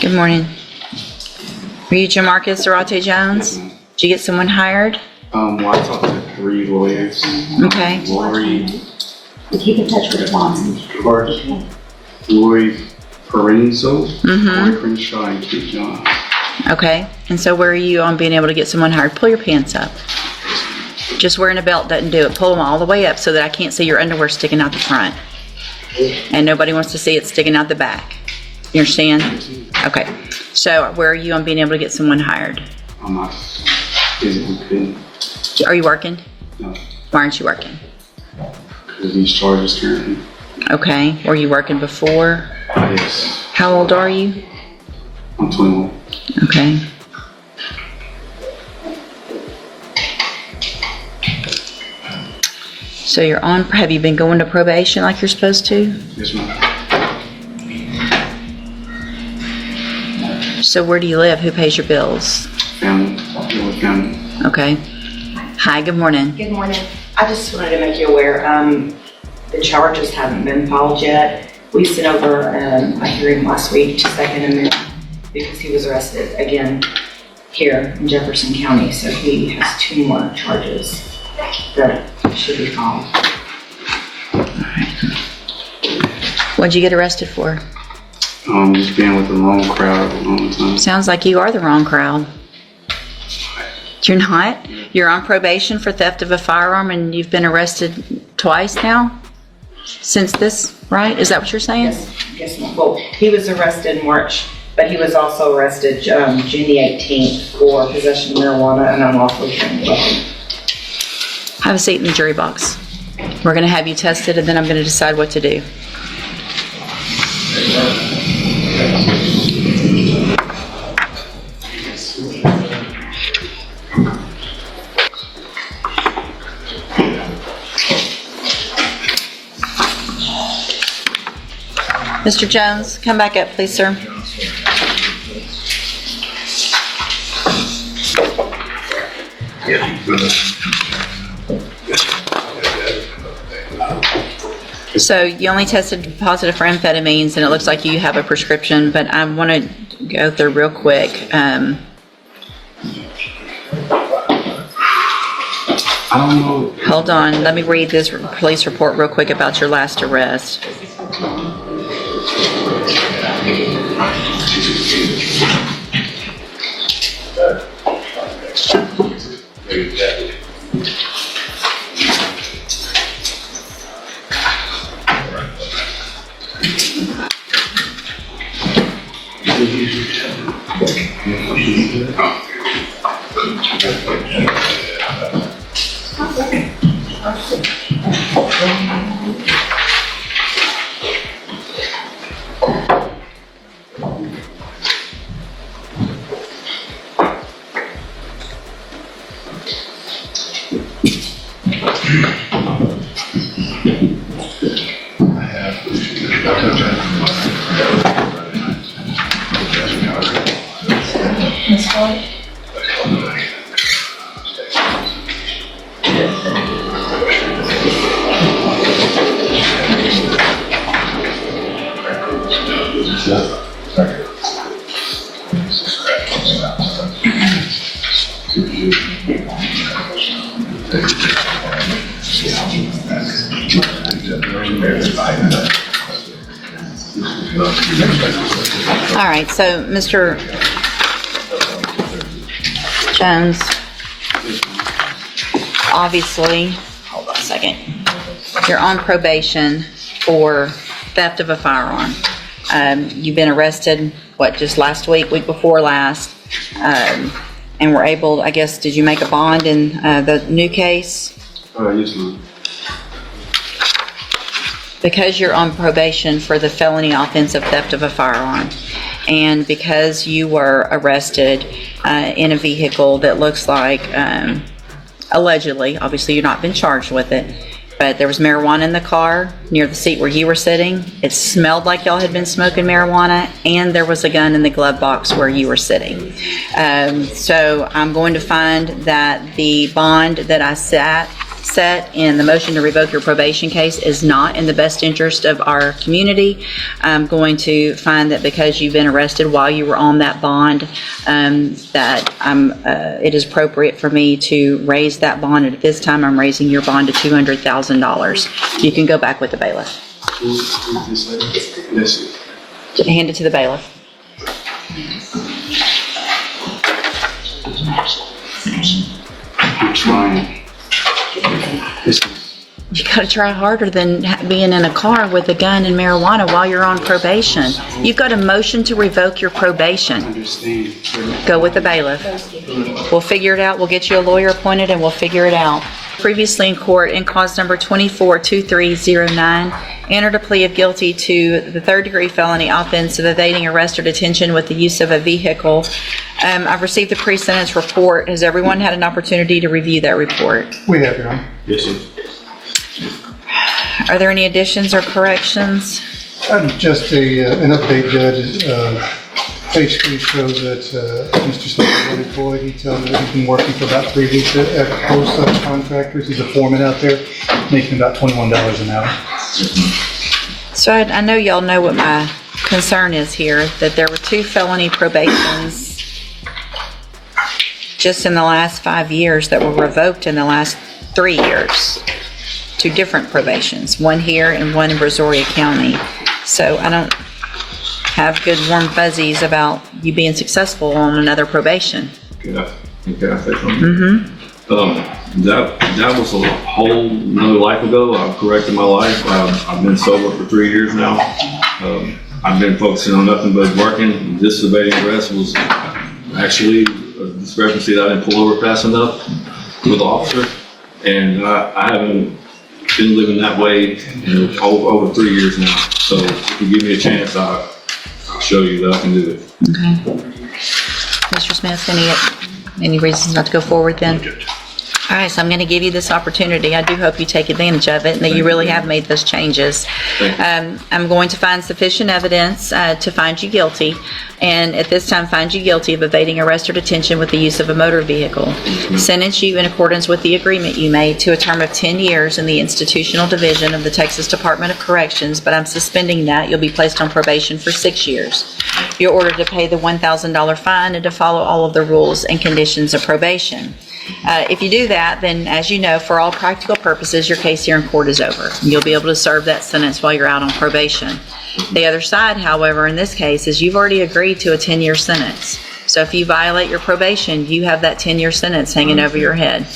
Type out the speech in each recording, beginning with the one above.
Good morning. Were you Jamarcus Zarate Jones? Yes, ma'am. Did you get someone hired? Well, I talked to 3 lawyers. Okay. Lori, Keep in touch with Watson. Lori Parenzo, Mm-hmm. Lori Crenshaw, and Kate John. Okay. And so where are you on being able to get someone hired? Pull your pants up. Just wearing a belt doesn't do it. Pull them all the way up so that I can't see your underwear sticking out the front. And nobody wants to see it sticking out the back. You understand? Okay. So where are you on being able to get someone hired? I'm not physically couldn't. Are you working? No, Why aren't you working? because of these charges currently. Okay. Were you working before? Yes, How old are you? I'm 21. Okay. So you're on, have you been going to probation like you're supposed to? Yes, ma'am. So where do you live? Who pays your bills? Family, deal with family. Okay. Hi, good morning. Good morning. I just wanted to make you aware, the charges haven't been filed yet. We sent over a hearing last week to second amendment because he was arrested again here in Jefferson County. So he has 2 more charges that should be filed. What'd you get arrested for? Just being with the wrong crowd all the time. Sounds like you are the wrong crowd. You're not? You're on probation for theft of a firearm and you've been arrested twice now? Since this, right? Is that what you're saying? Yes, ma'am. Well, he was arrested in March, but he was also arrested June the 18th for possession of marijuana and unlawfully carrying a weapon. Have a seat in the jury box. We're going to have you tested and then I'm going to decide what to do. Mr. Jones, come back up, please, sir. So you only tested positive for amphetamines, and it looks like you have a prescription, but I want to go through real quick. I don't know. Hold on, let me read this police report real quick about your last arrest. All right, so Mr. Jones, obviously, hold on a second, you're on probation for theft of a firearm. You've been arrested, just last week before last, and were able, I guess, did you make a bond in the new case? Yes, ma'am. Because you're on probation for the felony offense of theft of a firearm, and because you were arrested in a vehicle that looks like, allegedly, obviously you've not been charged with it, but there was marijuana in the car near the seat where you were sitting. It smelled like y'all had been smoking marijuana, and there was a gun in the glove box where you were sitting. So I'm going to find that the bond that I set set, and the motion to revoke your probation case is not in the best interest of our community. I'm going to find that because you've been arrested while you were on that bond, it is appropriate for me to raise that bond, and at this time, I'm raising your bond to $200,000. You can go back with the bailiff. Yes. Hand it to the bailiff. I'm trying. You gotta try harder than being in a car with a gun and marijuana while you're on probation. You've got a motion to revoke your I probation. understand. Go with the bailiff. We'll figure it out. We'll get you a lawyer appointed and we'll figure it out. Previously in court, in cause number 242309, entered a plea of guilty to the third-degree felony offense of evading arrest or detention with the use of a vehicle. I've received the pre-sentence report. Has everyone had an opportunity to review that report? We have, Your Honor. Yes, sir. Are there any additions or corrections? Just an update, Judge. Page 3 shows that Mr. Smith is unemployed. He tells me that he's been working for about 3 weeks at Post Subcontractors. He's a foreman out there, making about $21 an hour. So I know y'all know what my concern is here, that there were 2 felony probations just in the last 5 years that were revoked in the last 3 years. 2 different probations, one here and one in Brazoria County. So I don't have good warm fuzzies about you being successful on another probation. Can I say something? That was a whole nother life ago. I've corrected my life. I've been sober for 3 years now. I've been focusing on nothing but working. This evading arrest was actually a discrepancy that I didn't pull over fast enough with the officer. And I haven't been living that way in over 3 years now. So if you give me a chance, I'll show you that I can do it. Okay. Mr. Smith, any reasons not to go forward then? All right, so I'm going to give you this opportunity. I do hope you take advantage of it and that you really have made those changes. I'm going to find sufficient evidence to find you guilty, and at this time find you guilty of evading arrest or detention with the use of a motor vehicle. Sentence you in accordance with the agreement you made to a term of 10 years in the institutional division of the Texas Department of Corrections, but I'm suspending that. You'll be placed on probation for 6 years. You're ordered to pay the $1,000 fine and to follow all of the rules and conditions of probation. If you do that, then as you know, for all practical purposes, your case here in court is over. You'll be able to serve that sentence while you're out on probation. The other side, however, in this case, is you've already agreed to a 10-year sentence. So if you violate your probation, you have that 10-year sentence hanging over your head.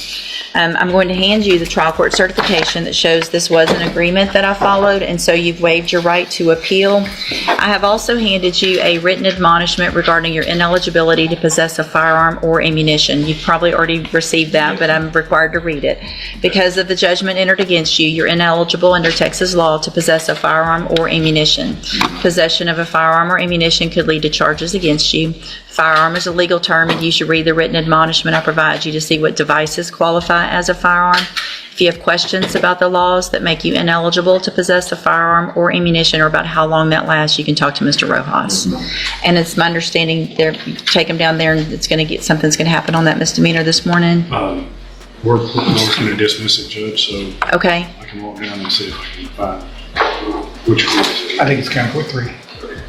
I'm going to hand you the trial court certification that shows this was an agreement that I followed, and so you've waived your right to appeal. I have also handed you a written admonishment regarding your ineligibility to possess a firearm or ammunition. You've probably already received that, but I'm required to read it. Because of the judgment entered against you, you're ineligible under Texas law to possess a firearm or ammunition. Possession of a firearm or ammunition could lead to charges against you. Firearm is a legal term, and you should read the written admonishment I provide you to see what devices qualify as a firearm. If you have questions about the laws that make you ineligible to possess a firearm or ammunition, or about how long that lasts, you can talk to Mr. Rojas. And it's my understanding take him down there, and something's going to happen on that misdemeanor this morning. We're going to dismiss it, Judge, so Okay. I can walk down and see if I can find which court is it. I think it's County Court 3.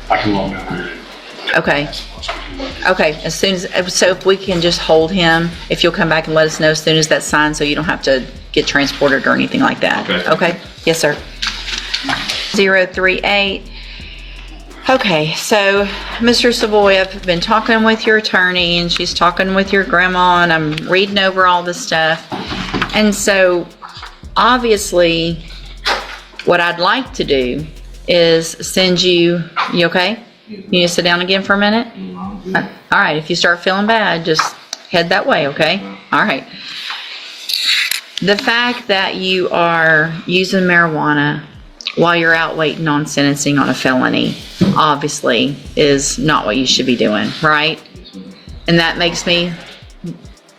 I can walk down there. Okay. Okay. So if we can just hold him, if you'll come back and let us know as soon as that's signed, so you don't have to get transported or anything like that. Okay. Yes, sir. 038. Okay, so Mr. Savoy, I've been talking with your attorney, and she's talking with your grandma, and I'm reading over all this stuff. And so obviously what I'd like to do is send you okay? You need to sit down again for a minute? All right, if you start feeling bad, just head that way, okay? All right. The fact that you are using marijuana while you're out waiting on sentencing on a felony, obviously, is not what you should be doing, right? And that makes me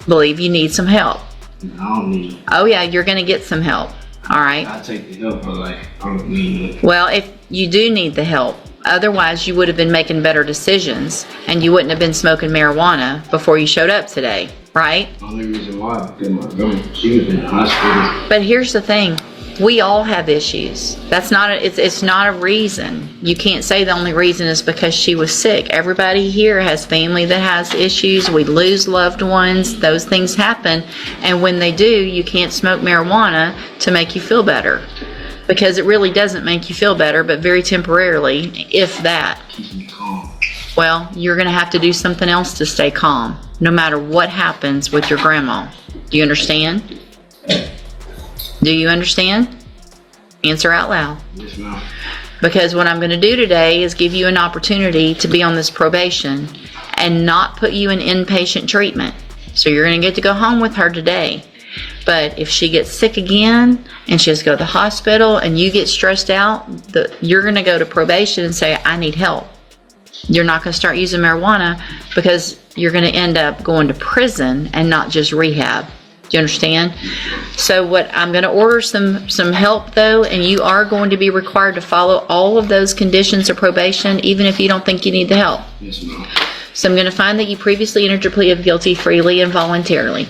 believe you need some help. I don't need it. Oh yeah, you're gonna get some help, all right? I take the help, but I don't need it. Well, if you do need the help, otherwise you would have been making better decisions, and you wouldn't have been smoking marijuana before you showed up today. right? The only reason why, because my grandma, she was in the hospital. But here's the thing, we all have issues. That's not it's not a reason. You can't say the only reason is because she was sick. Everybody here has family that has issues. We lose loved ones. Those things happen. And when they do, you can't smoke marijuana to make you feel better. Because it really doesn't make you feel better, but very temporarily, if that. Keep me calm. Well, you're going to have to do something else to stay calm, no matter what happens with your grandma. Do you understand? Do you understand? Answer out loud. Yes, ma'am. Because what I'm going to do today is give you an opportunity to be on this probation and not put you in inpatient treatment. So you're going to get to go home with her today. But if she gets sick again and she has to go to the hospital and you get stressed out, you're going to go to probation and say, I need help. You're not going to start using marijuana because you're going to end up going to prison and not just rehab. Do you understand? So what I'm going to order some help though, and you are going to be required to follow all of those conditions of probation, even if you don't think you need the help. Yes, ma'am. So I'm going to find that you previously entered your plea of guilty freely and voluntarily.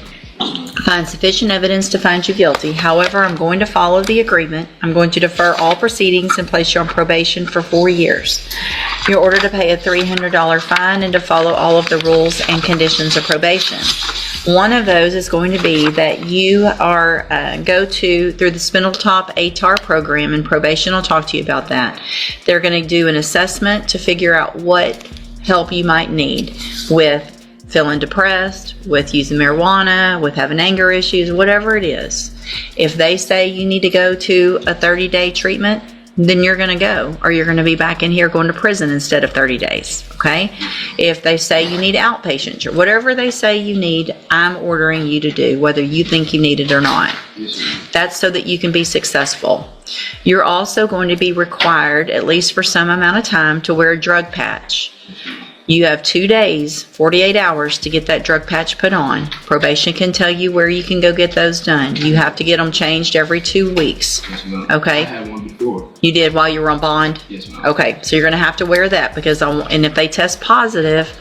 Find sufficient evidence to find you guilty. However, I'm going to follow the agreement. I'm going to defer all proceedings and place you on probation for 4 years. You're ordered to pay a $300 fine and to follow all of the rules and conditions of probation. One of those is going to be that you are through the Spindletop ATAR program, and probation will talk to you about that. They're going to do an assessment to figure out what help you might need with feeling depressed, with using marijuana, with having anger issues, whatever it is. If they say you need to go to a 30-day treatment, then you're going to go, or you're going to be back in here going to prison instead of 30 days, okay? If they say you need outpatient, or whatever they say you need, I'm ordering you to do, whether you think you need it or not. That's so that you can be successful. You're also going to be required, at least for some amount of time, to wear a drug patch. You have 2 days, 48 hours to get that drug patch put on. Probation can tell you where you can go get those done. You have to get them changed every 2 weeks. Yes, ma'am. Okay. I had one before. You did while you were on bond? Yes, ma'am. Okay, so you're going to have to wear that because and if they test positive,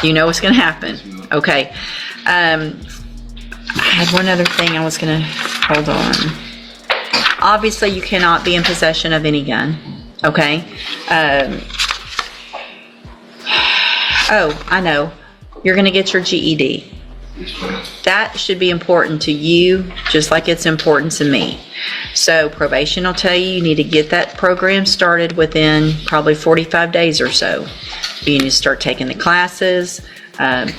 you know what's going to happen. Okay. I had one other thing I was going to, hold on. Obviously, you cannot be in possession of any gun. Okay. Oh, I know. You're going to get your GED. Yes, ma'am. That should be important to you, just like it's important to me. So probation will tell you need to get that program started within probably 45 days or so. You need to start taking the classes,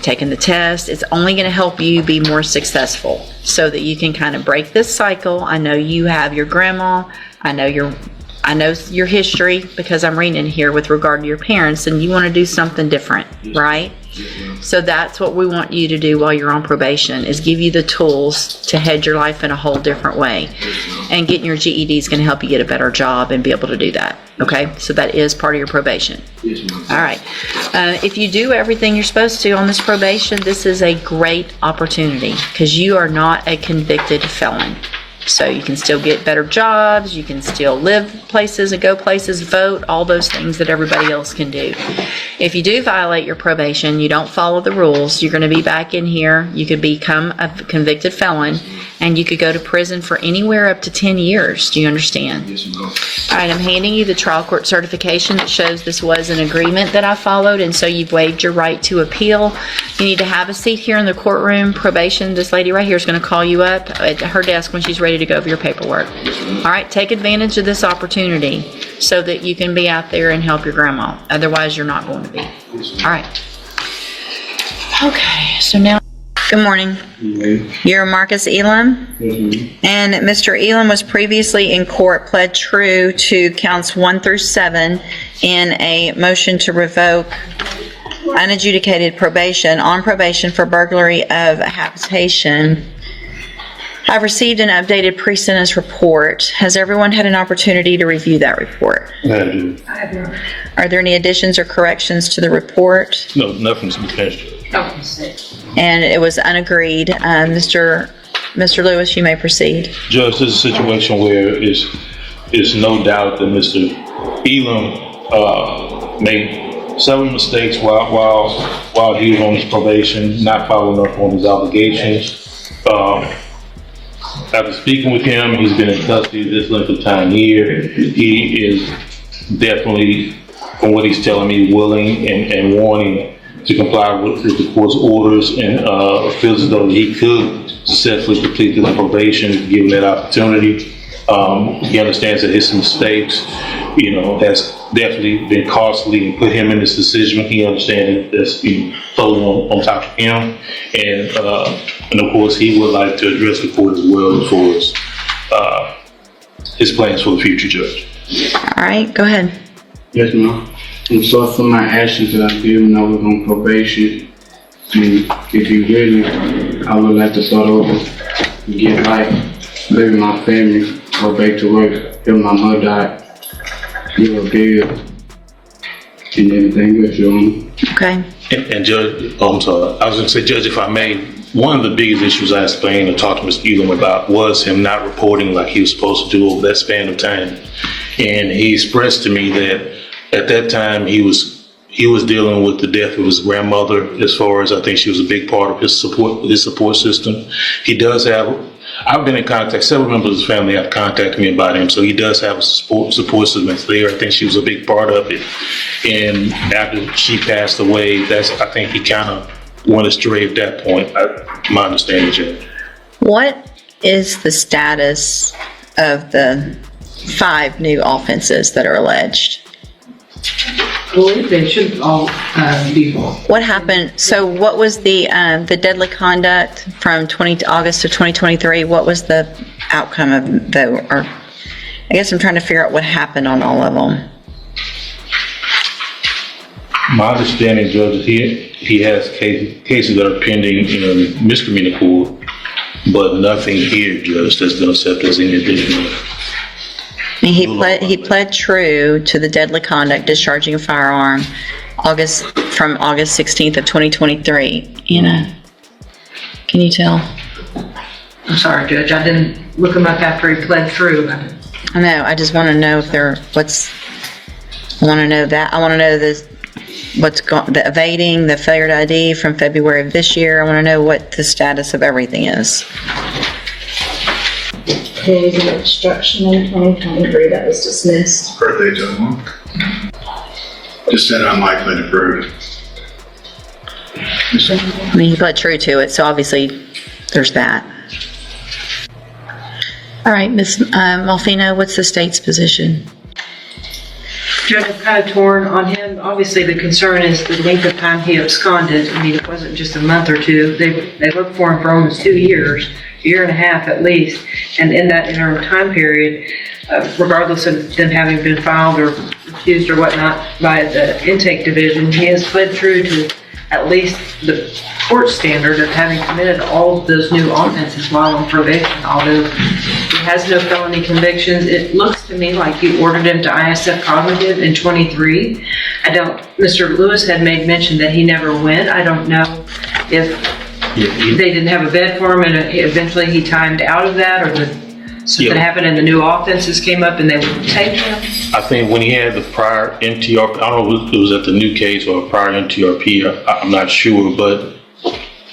taking the test. It's only going to help you be more successful so that you can kind of break this cycle. I know you have your grandma. I know your history because I'm reading here with regard to your parents, and you want to do something different, right? So that's what we want you to do while you're on probation, is give you the tools to head your life in a whole different way. And getting your GED is going to help you get a better job and be able to do that. Okay? So that is part of your probation. Yes, ma'am. All right. If you do everything you're supposed to on this probation, this is a great opportunity because you are not a convicted felon. So you can still get better jobs, you can still live places and go places, vote, all those things that everybody else can do. If you do violate your probation, you don't follow the rules, you're going to be back in here, you could become a convicted felon, and you could go to prison for anywhere up to 10 years. Do you understand? Yes, ma'am. All right, I'm handing you the trial court certification that shows this was an agreement that I followed, and so you've waived your right to appeal. You need to have a seat here in the courtroom. Probation, this lady right here is going to call you up at her desk when she's ready to go over your paperwork. All right, take advantage of this opportunity so that you can be out there and help your grandma. Otherwise, you're not going to be. All right. Okay, so now, good morning. You're Marcus Elam? And Mr. Elam was previously in court, pled true to counts 1 through 7 in a motion to revoke unadjudicated probation, on probation for burglary of habitation. I've received an updated pre-sentence report. Has everyone had an opportunity to review that report? I do. Are there any additions or corrections to the report? No, nothing's been changed. And it was unagreed. Mr. Lewis, you may proceed. Judge, this is a situation where it's no doubt that Mr. Elam may several mistakes while he was on his probation, not following up on his obligations. After speaking with him, he's been in custody this length of time here. He is definitely, from what he's telling me, willing and wanting to comply with the court's orders, and feels as though he could successfully complete his probation given that opportunity. He understands that his mistakes, has definitely been costly and put him in this decision. He understands that's totally on top of him, and of course he would like to address the court as well as far as his plans for the future, Judge. All right, go ahead. Yes, ma'am. I'm sorry for my actions that I did when I was on probation. And if you really, I would like to start over, get life, live with my family, go back to work, help my mother die, give her bill, and everything else, Your Honor. Okay. And Judge, I'm sorry, I was going to say, Judge, if I may, one of the biggest issues I explained and talked to Mr. Elam about was him not reporting like he was supposed to do over that span of time. And he expressed to me that at that time he was dealing with the death of his grandmother, as far as I think she was a big part of his support system. He does have, I've been in contact, several members of his family have contacted me about him, so he does have a support system that's there. I think she was a big part of it. And after she passed away, I think he kind of went astray at that point, my understanding, Judge. What is the status of the 5 new offenses that are alleged? Well, they should all be. What happened? So what was the deadly conduct from August of 2023? What was the outcome of the, or I guess I'm trying to figure out what happened on all of them. My understanding, Judge, is he has cases that are pending in misdemeanor court, but nothing here, Judge, that's been accepted as any additional. I mean, he pled true to the deadly conduct, discharging a firearm, from August 16th of 2023. Can you tell? I'm sorry, Judge, I didn't look him up after he pled through. I know. I just want to know if I want to know that. I want to know the evading, the failure to ID from February of this year. I want to know what the status of everything is. There was an obstruction in 2023 that was dismissed. Birthday gentleman. Just said unlikely to prove. I mean, he pled true to it, so obviously there's that. All right, Ms. Malfino, what's the state's position? Judge, I'm kind of torn on him. Obviously, the concern is the length of time he absconded. I mean, it wasn't just a month or two. They looked for him for almost 2 years, a year and a half at least. And in that interim time period, regardless of them having been filed or accused or whatnot by the intake division, he has pled true to at least the court standard of having committed all of those new offenses while on probation. Although he has no felony convictions, it looks to me like you ordered him to ISF cognitive in 23. Mr. Lewis had made mention that he never went. I don't know if they didn't have a bed for him and eventually he timed out of that, or something happened and the new offenses came up and they would take him. I think when he had the prior MTRP, I don't know if it was at the new case or a prior MTRP, I'm not sure, but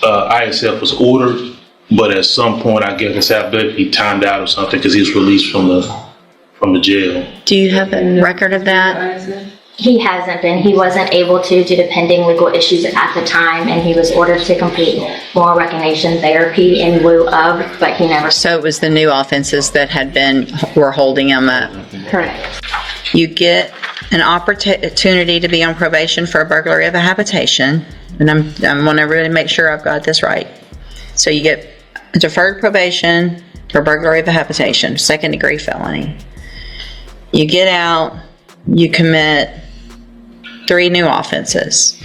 ISF was ordered, but at some point, I guess he timed out or something because he was released from the jail. Do you have a record of that? He hasn't been. He wasn't able to due to pending legal issues at the time, and he was ordered to complete moral recognition therapy in lieu of, but he never. So it was the new offenses that were holding him up. Correct. You get an opportunity to be on probation for a burglary of a habitation, and I want to really make sure I've got this right. So you get a deferred probation for burglary of a habitation, 2nd-degree felony. You get out, you commit 3 new offenses,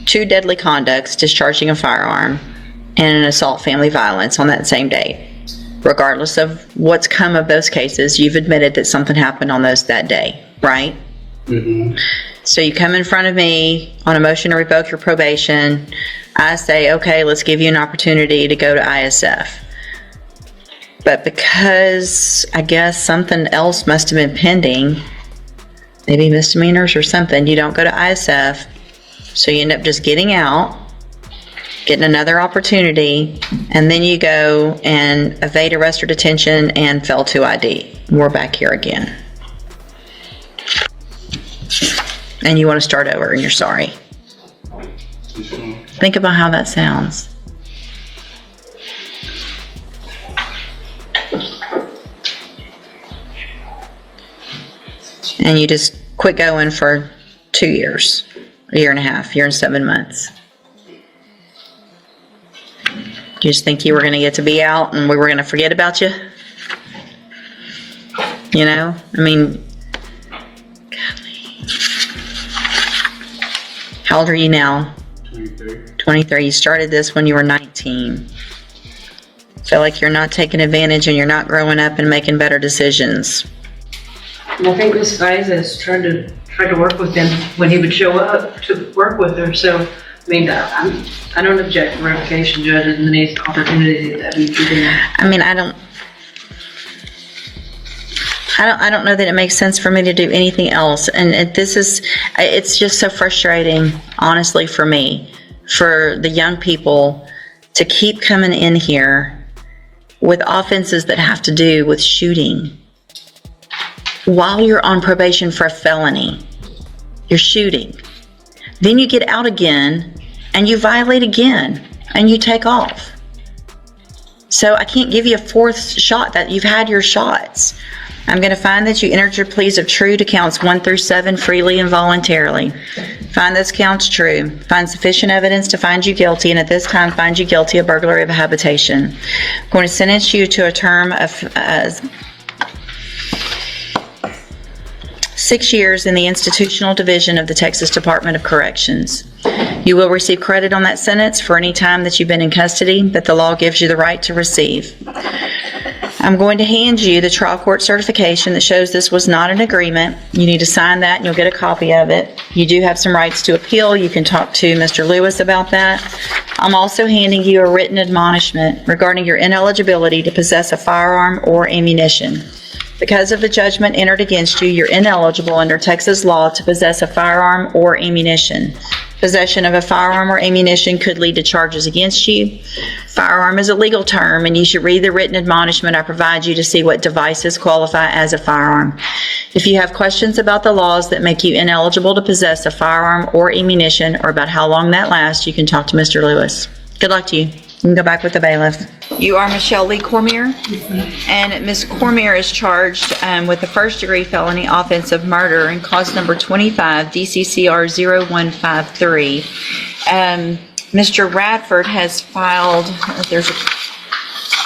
2 deadly conducts, discharging a firearm, and an assault family violence on that same date. Regardless of what's come of those cases, you've admitted that something happened on that day, right? Mm-hmm. So you come in front of me on a motion to revoke your probation. I say, okay, let's give you an opportunity to go to ISF. But because I guess something else must have been pending, maybe misdemeanors or something, you don't go to ISF. So you end up just getting out, getting another opportunity, and then you go and evade arrest or detention and fail to ID. We're back here again. And you want to start over and you're sorry. Think about how that sounds. And you just quit going for 2 years, a year and a half, year and 7 months. You just think you were going to get to be out and we were going to forget about you? You know? I mean, golly. How old are you now? 23. 23. You started this when you were 19. Feel like you're not taking advantage and you're not growing up and making better decisions. And I think Miss Isaac tried to work with him when he would show up to work with her, so, I mean, I don't object to revocation, Judge, and any opportunity that we can. I mean, I don't know that it makes sense for me to do anything else. And it's just so frustrating, honestly, for me, for the young people to keep coming in here with offenses that have to do with shooting. While you're on probation for a felony, you're shooting. Then you get out again and you violate again and you take off. So I can't give you a fourth shot. That you've had your shots. I'm going to find that you entered your pleas of true to counts 1 through 7 freely and voluntarily. Find those counts true. Find sufficient evidence to find you guilty, and at this time find you guilty of burglary of a habitation. I'm going to sentence you to a term of 6 years in the institutional division of the Texas Department of Corrections. You will receive credit on that sentence for any time that you've been in custody that the law gives you the right to receive. I'm going to hand you the trial court certification that shows this was not an agreement. You need to sign that and you'll get a copy of it. You do have some rights to appeal. You can talk to Mr. Lewis about that. I'm also handing you a written admonishment regarding your ineligibility to possess a firearm or ammunition. Because of the judgment entered against you, you're ineligible under Texas law to possess a firearm or ammunition. Possession of a firearm or ammunition could lead to charges against you. Firearm is a legal term, and you should read the written admonishment I provide you to see what devices qualify as a firearm. If you have questions about the laws that make you ineligible to possess a firearm or ammunition, or about how long that lasts, you can talk to Mr. Lewis. Good luck to you. You can go back with the bailiff. You are Michelle Lee Cormier, and Ms. Cormier is charged with the first-degree felony offense of murder in cause number 25, DCCR 0153. Mr. Radford has filed, there's a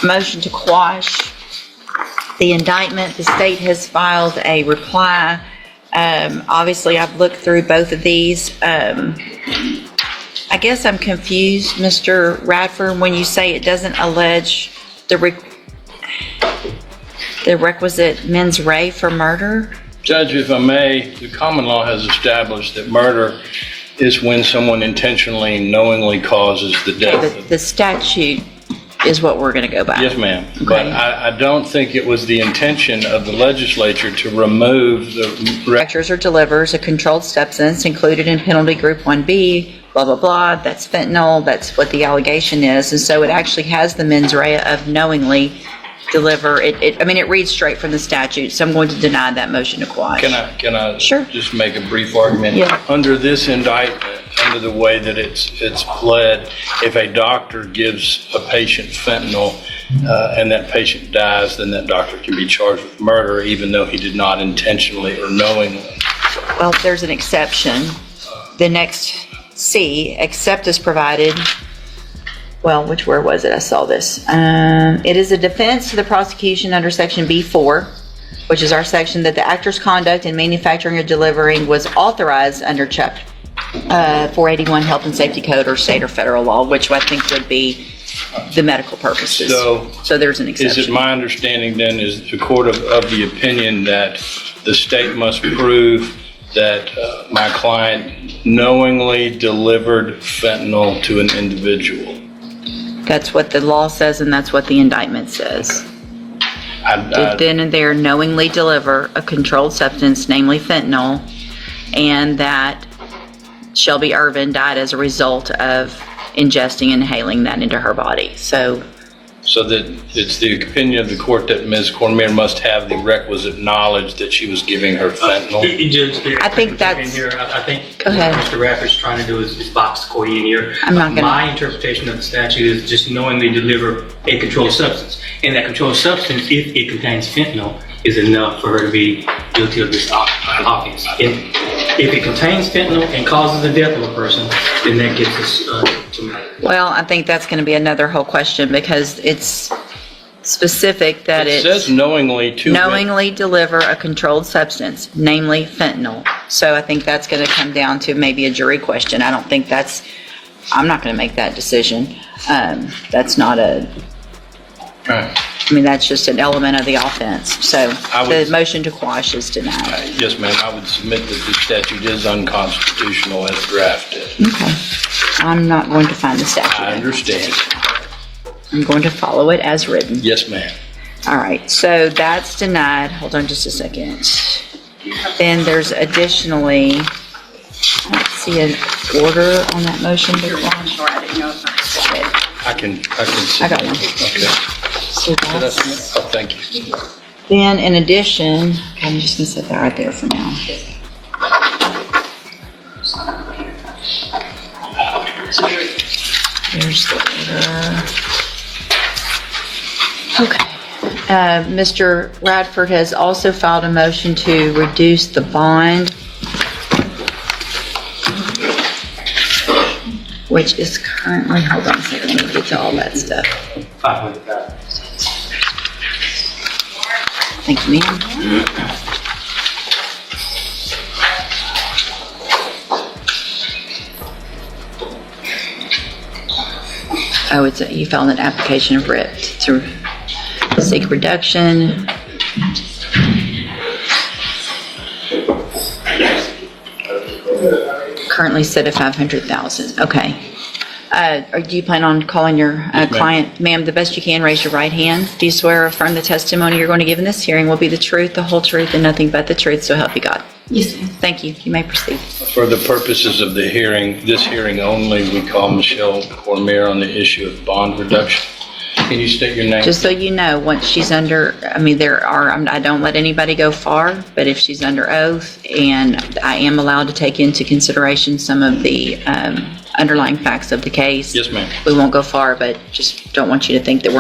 motion to quash the indictment. The state has filed a reply. Obviously, I've looked through both of these. I guess I'm confused, Mr. Radford, when you say it doesn't allege the requisite mens rea for murder? Judge, if I may, the common law has established that murder is when someone intentionally and knowingly causes the death. But the statute is what we're going to go by. Yes, ma'am. Okay. But I don't think it was the intention of the legislature to remove the... Manufactures or delivers a controlled substance included in penalty group 1B, blah, blah, blah. That's fentanyl. That's what the allegation is. And so it actually has the mens rea of knowingly deliver. It reads straight from the statute. So I'm going to deny that motion to quash. Can I Sure. just make a brief argument? Yeah. Under this indictment, under the way that it's pled, if a doctor gives a patient fentanyl and that patient dies, then that doctor can be charged with murder even though he did not intentionally or knowingly. Well, there's an exception. The next C, except as provided, well, where was it? I saw this. It is a defense to the prosecution under section B4, which is our section that the actor's conduct in manufacturing or delivering was authorized under chapter 481 Health and Safety Code or state or federal law, which I think would be the medical purposes. So there's an exception. Is it my understanding then, is the court of the opinion that the state must prove that my client knowingly delivered fentanyl to an individual? That's what the law says, and that's what the indictment says. Did then and there knowingly deliver a controlled substance, namely fentanyl, and that Shelby Irvin died as a result of ingesting and inhaling that into her body. So that it's the opinion of the court that Ms. Cormier must have the requisite knowledge that she was giving her fentanyl? I think that's- I think Go ahead. what Mr. Rafferty's trying to do is box the court in here. I'm not gonna- My interpretation of the statute is just knowingly deliver a controlled substance. And that controlled substance, if it contains fentanyl, is enough for her to be guilty of this offense. If it contains fentanyl and causes the death of a person, then that gets us to murder. Well, I think that's going to be another whole question because it's specific that It says knowingly to. knowingly deliver a controlled substance, namely fentanyl. So I think that's going to come down to maybe a jury question. I don't think that's, I'm not going to make that decision. That's not a, Right. I mean, that's just an element of the offense. So I would- the motion to quash is denied. Yes, ma'am, I would submit that the statute is unconstitutional as drafted. Okay. I'm not going to find the I statute. understand. I'm going to follow it as written. Yes, ma'am. All right, so that's denied. Hold on just a second. Then there's additionally, I don't see an order on that motion to quash. I can. I got one. Okay. So that's, Oh, thank you. then in addition, okay, I'm just gonna set that right there for now. There's the order. Okay. Mr. Radford has also filed a motion to reduce the bond, which is currently, hold on a second, let me get to all that stuff. $500,000. Thank you, ma'am. Oh, you filed an application of writ to seek reduction. Currently set at 500,000. Okay. Do you plan on calling your ma'am. client? Ma'am, the best you can, raise your right hand. Do you swear or affirm the testimony you're going to give in this hearing will be the truth, the whole truth, and nothing but the truth, so help you God? Yes, ma'am. Thank you. You may proceed. For the purposes of the hearing, this hearing only, we call Michelle Cormier on the issue of bond reduction. Can you state your name? Just so you know, once she's under, I mean, I don't let anybody go far, but if she's under oath, and I am allowed to take into consideration some of the underlying facts of the case. Yes, ma'am. We won't go far, but just don't want you to think that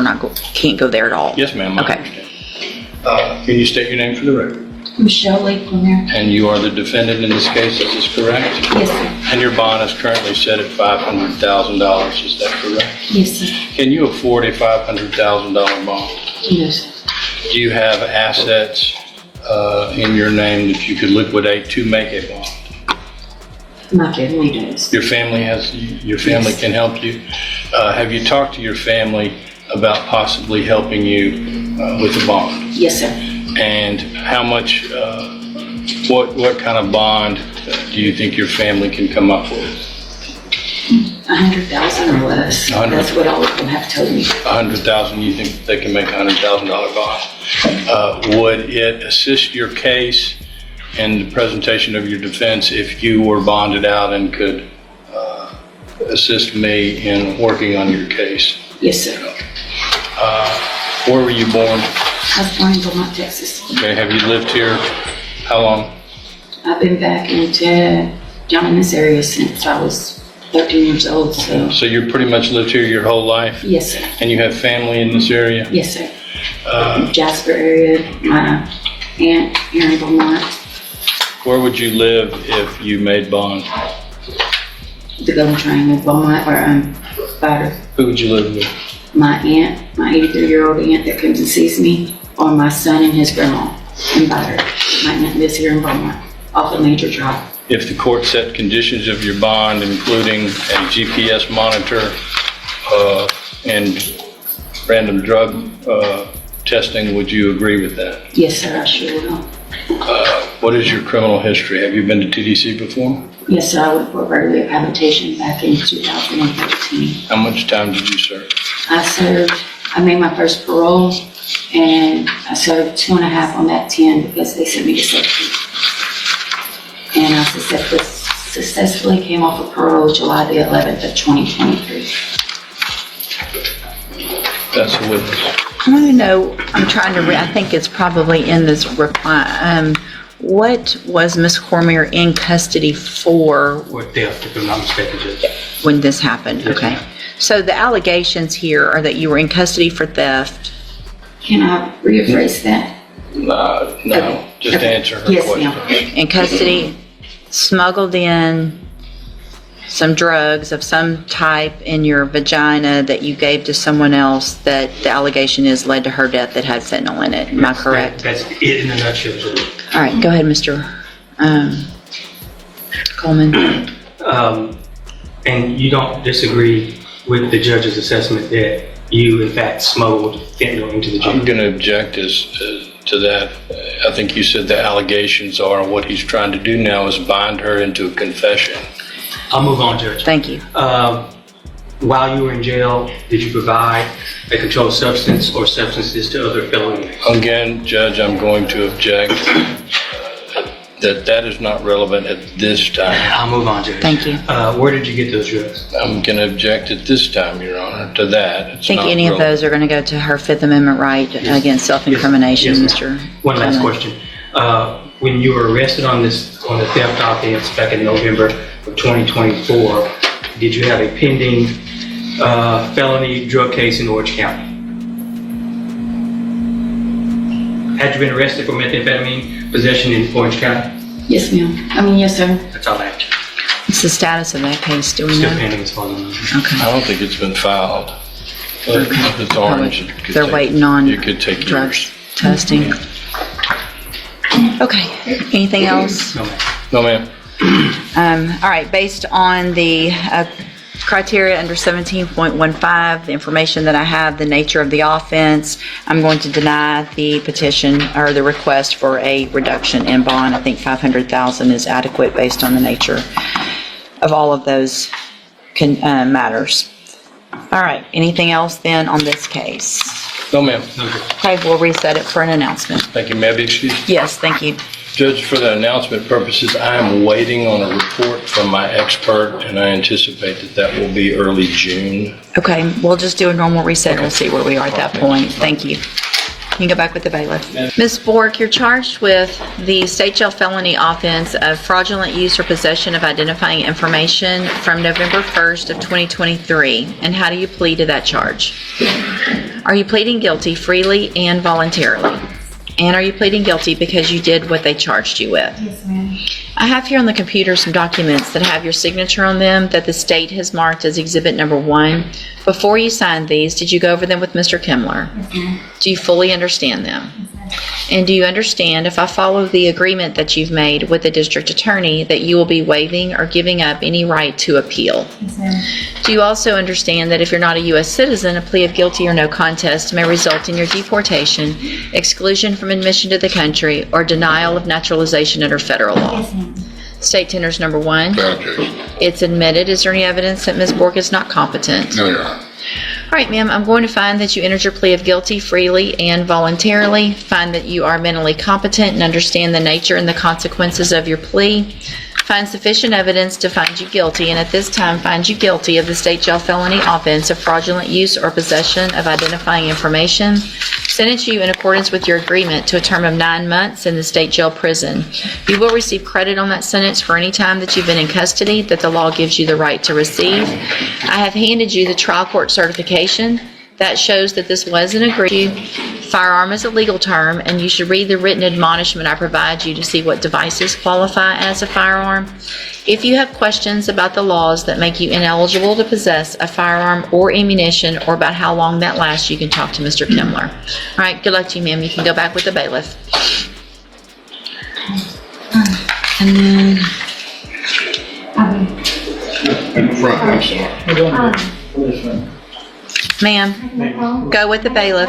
can't go there at all. Yes, ma'am. I Okay. understand. Can you state your name for the record? Michelle Lee Cormier. And you are the defendant in this case, is this correct? Yes, sir. And your bond is currently set at $500,000, is that correct? Yes, sir. Can you afford a $500,000 bond? Yes, sir. Do you have assets in your name that you could liquidate to make a bond? My family does. Your family can help you? Have you talked to your family about possibly helping you with a bond? Yes, sir. And how much, what kind of bond do you think your family can come up with? 100,000 or less. 100. That's what all of them have told me. 100,000, you think they can make a $100,000 bond? Would it assist your case in the presentation of your defense if you were bonded out and could assist me in working on your case? Yes, sir. Where were you born? I was born in Beaumont, Texas. Okay, have you lived here how long? I've been back down in this area since I was 13 years old, so. So you pretty much lived here your whole life? Yes, sir. And you have family in this area? Yes, sir. Jasper area, my aunt here in Beaumont. Where would you live if you made bond? The Golden Triangle, Beaumont, or Bader. Who would you live with? My aunt, my 83-year-old aunt that comes and sees me, or my son and his grandma in Bader. My aunt lives here in Beaumont, off of Major Drive. If the court set conditions of your bond, including a GPS monitor and random drug testing, would you agree with that? Yes, sir, I sure will. What is your criminal history? Have you been to TDC before? Yes, sir, I went for early rehabilitation back in 2013. How much time did you serve? I made my first parole, and I served 2.5 on that 10 because they sent me to safety. And I successfully successfully came off of parole July the 11th of 2023. That's a witness. I want to know, I'm trying to I think it's probably in this reply, what was Ms. Cormier in custody for Or theft, if I'm not mistaken, Judge. when this happened? Yes, Okay. ma'am. So the allegations here are that you were in custody for theft. Can I rephrase that? No, just Okay. answer her Yes, question. ma'am. In custody, smuggled in some drugs of some type in your vagina that you gave to someone else that the allegation is led to her death that had fentanyl in it. Am I correct? That's it in a nutshell, Judge. All right, go ahead, Mr. Coleman. And you don't disagree with the judge's assessment that you, in fact, smuggled fentanyl into the jail? I'm going to object to that. I think you said the allegations are, what he's trying to do now is bind her into a confession. I'll move on, Judge. Thank you. While you were in jail, did you provide a controlled substance or substances to other felonies? Again, Judge, I'm going to object that is not relevant at this time. I'll move on, Judge. Thank you. Where did you get those drugs? I'm going to object at this time, Your Honor, to that. I think any of those are going to go to her Fifth Amendment right against self-incrimination, Yes, Mr. One last Coleman. question. When you were arrested on the theft offense back in November of 2024, did you have a pending felony drug case in Orange County? Had you been arrested for methamphetamine possession in Orange County? Yes, ma'am. Yes, sir. That's all I have. What's the status of that case? Do we Still know? pending as far as I know. Okay. I don't think it's been filed. But if it's orange, it could They're take- waiting on it could take drugs years. testing. Okay, anything else? No, ma'am. No, ma'am. All right, based on the criteria under 17.15, the information that I have, the nature of the offense, I'm going to deny the petition or the request for a reduction in bond. I think $500,000 is adequate based on the nature of all of those matters. All right, anything else then on this case? No, ma'am. Okay, we'll reset it for an announcement. Thank you. May I be excused? Yes, thank you. Judge, for the announcement purposes, I am waiting on a report from my expert, and I anticipate that will be early June. Okay, we'll just do a normal reset and we'll see where we are at that point. Thank you. You can go back with the bailiff. Ms. Bork, you're charged with the state jail felony offense of fraudulent use or possession of identifying information from November 1st of 2023. And how do you plead to that charge? Are you pleading guilty freely and voluntarily? And are you pleading guilty because you did what they charged you with? Yes, ma'am. I have here on the computer some documents that have your signature on them that the state has marked as exhibit number 1. Before you signed these, did you go over them with Mr. Kimler? Yes, ma'am. Do you fully understand them? And do you understand, if I follow the agreement that you've made with the district attorney, that you will be waiving or giving up any right to appeal? Yes, ma'am. Do you also understand that if you're not a U.S. citizen, a plea of guilty or no contest may result in your deportation, exclusion from admission to the country, or denial of naturalization under federal law? Yes, ma'am. State tenders number 1. Fabrication. It's admitted. Is there any evidence that Ms. Bork is not competent? No, Your Honor. All right, ma'am, I'm going to find that you entered your plea of guilty freely and voluntarily, find that you are mentally competent and understand the nature and the consequences of your plea, find sufficient evidence to find you guilty, and at this time find you guilty of the state jail felony offense of fraudulent use or possession of identifying information, sentence you in accordance with your agreement to a term of 9 months in the state jail prison. You will receive credit on that sentence for any time that you've been in custody that the law gives you the right to receive. I have handed you the trial court certification that shows that this was an agreed. Firearm is a legal term, and you should read the written admonishment I provide you to see what devices qualify as a firearm. If you have questions about the laws that make you ineligible to possess a firearm or ammunition, or about how long that lasts, you can talk to Mr. Kimler. All right, good luck to you, ma'am. You can go back with the bailiff. And then, In the front, I'm sorry. ma'am, go with the bailiff.